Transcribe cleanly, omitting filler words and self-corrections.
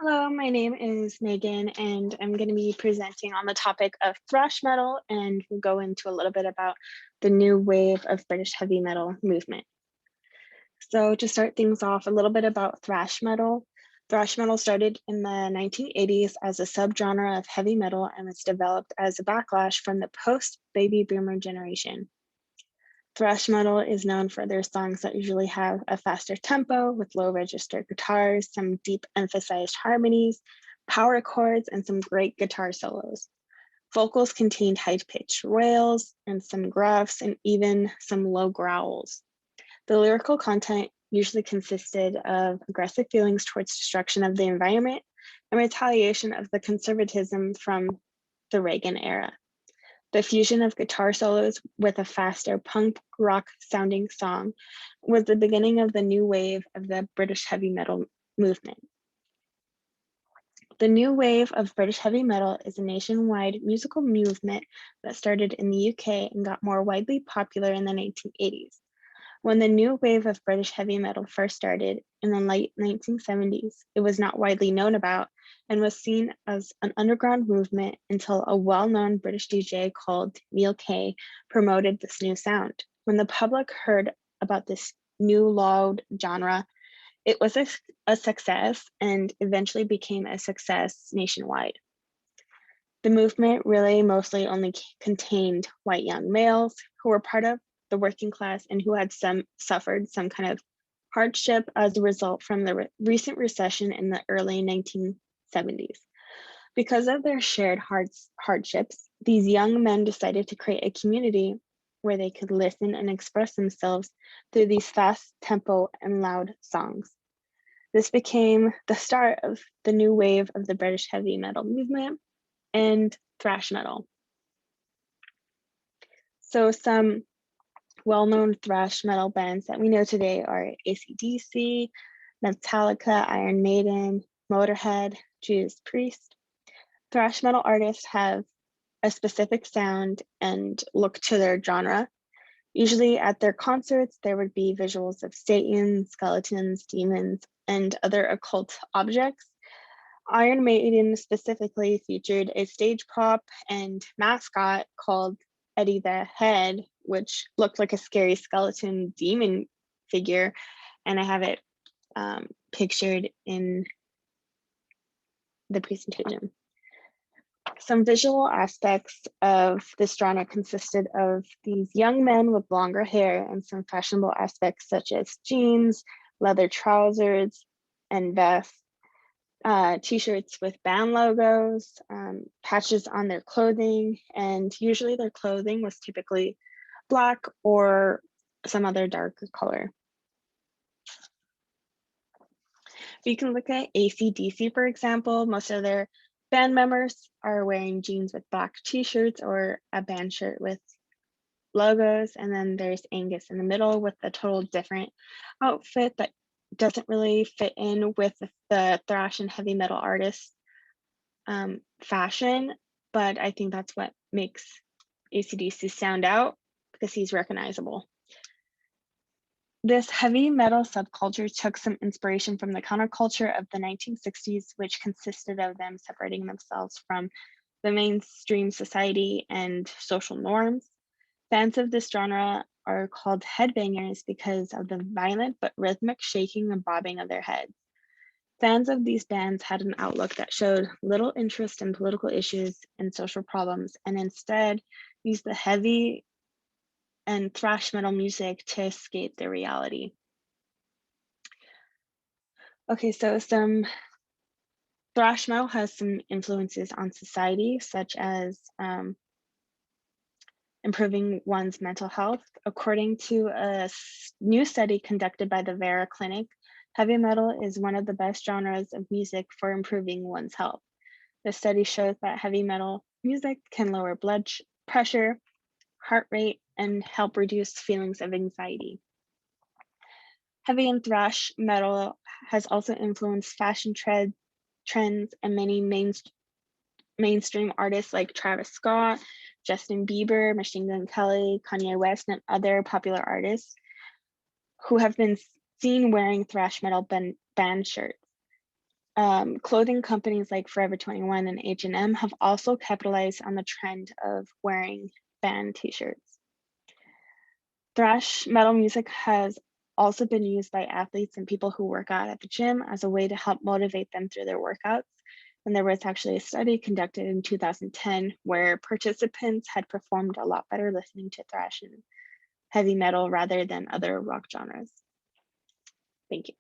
Hello, my name is Megan, and I'm going to be presenting on the topic of thrash metal, and we'll go into a little bit about the new wave of British heavy metal movement. So, to start things off, a little bit about thrash metal. Thrash metal started in the 1980s as a subgenre of heavy metal and was developed as a backlash from the post baby boomer generation. Thrash metal is known for their songs that usually have a faster tempo with low register guitars, some deep emphasized harmonies, power chords, and some great guitar solos. Vocals contained high pitched wails and some gruffs and even some low growls. The lyrical content usually consisted of aggressive feelings towards destruction of the environment and retaliation of the conservatism from the Reagan era. The fusion of guitar solos with a faster punk rock sounding song was the beginning of the new wave of the British heavy metal movement. The new wave of British heavy metal is a nationwide musical movement that started in the UK and got more widely popular in the 1980s. When the new wave of British heavy metal first started in the late 1970s, it was not widely known about and was seen as an underground movement until a well-known British DJ called Neil Kay promoted this new sound. When the public heard about this new loud genre, it was a success and eventually became a success nationwide. The movement really mostly only contained white young males who were part of the working class and who had suffered some kind of hardship as a result from the recent recession in the early 1970s. Because of their shared hardships, these young men decided to create a community where they could listen and express themselves through these fast tempo and loud songs. This became the start of the new wave of the British heavy metal movement and thrash metal. So some well-known thrash metal bands that we know today are AC/DC, Metallica, Iron Maiden, Motorhead, Judas Priest. Thrash metal artists have a specific sound and look to their genre. Usually at their concerts, there would be visuals of Satan, skeletons, demons, and other occult objects. Iron Maiden specifically featured a stage prop and mascot called Eddie the Head, which looked like a scary skeleton demon figure, and I have it pictured in the presentation. Some visual aspects of this genre consisted of these young men with longer hair and some fashionable aspects such as jeans, leather trousers, and vests, t-shirts with band logos, patches on their clothing, and usually their clothing was typically black or some other darker color. You can look at AC/DC, for example. Most of their band members are wearing jeans with black t-shirts or a band shirt with logos. And then there's Angus in the middle with a total different outfit that doesn't really fit in with the thrash and heavy metal artists fashion, but I think that's what makes AC/DC stand out because he's recognizable. This heavy metal subculture took some inspiration from the counterculture of the 1960s, which consisted of them separating themselves from the mainstream society and social norms. Fans of this genre are called headbangers because of the violent but rhythmic shaking and bobbing of their heads. Fans of these bands had an outlook that showed little interest in political issues and social problems, and instead used the heavy and thrash metal music to escape their reality. Okay, so some thrash metal has some influences on society, such as improving one's mental health. According to a new study conducted by the Vera Clinic, heavy metal is one of the best genres of music for improving one's health. The study shows that heavy metal music can lower blood pressure, heart rate, and help reduce feelings of anxiety. Heavy and thrash metal has also influenced fashion trends, and many mainstream artists like Travis Scott, Justin Bieber, Machine Gun Kelly, Kanye West, and other popular artists who have been seen wearing thrash metal band shirts. Clothing companies like Forever 21 and H&M have also capitalized on the trend of wearing band t-shirts. Thrash metal music has also been used by athletes and people who work out at the gym as a way to help motivate them through their workouts. And there was actually a study conducted in 2010 where participants had performed a lot better listening to thrash and heavy metal rather than other rock genres. Thank you.